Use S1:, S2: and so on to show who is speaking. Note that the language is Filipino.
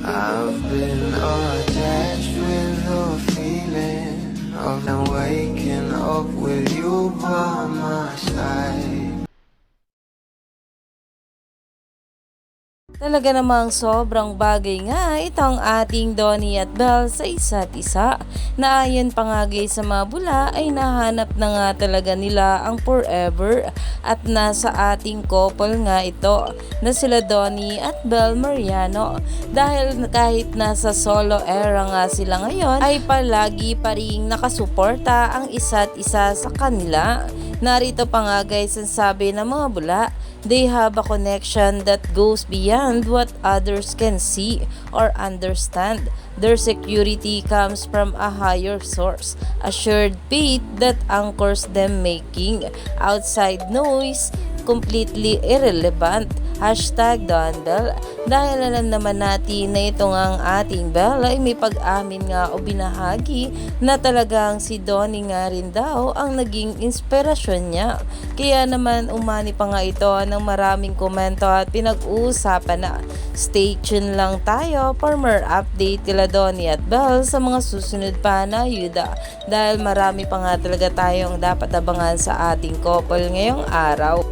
S1: I've been attached with the feeling of now waking up with you by my side.
S2: Talaga namang sobrang bagay nga itong ating Donnie at Belle sa isa't isa, na ayon pa nga guys sa mga bula ay nahanap na nga talaga nila ang forever at nasa ating couple nga ito na sila Donnie at Belle Mariano, dahil kahit nasa solo era nga sila ngayon ay palagi pa ring nakasuporta ang isa't isa sa kanila. Narito pa nga guys ang sabi ng mga bula, they have a connection that goes beyond what others can see or understand. Their security comes from a higher source, assured faith that anchors them, making outside noise completely irrelevant. Hashtag Don Bell. Dahil alam naman natin na ito nga ang ating Bell ay may pag-amin nga o binahagi na talagang si Donnie nga rin daw ang naging inspirasyon niya. Kaya naman umani pa nga ito ng maraming komento at pinag-uusapan na. Stay tuned lang tayo for more update kila Donnie at Bell sa mga susunod pa na ayuda, dahil marami pa nga talaga tayong dapat abangan sa ating couple ngayong araw.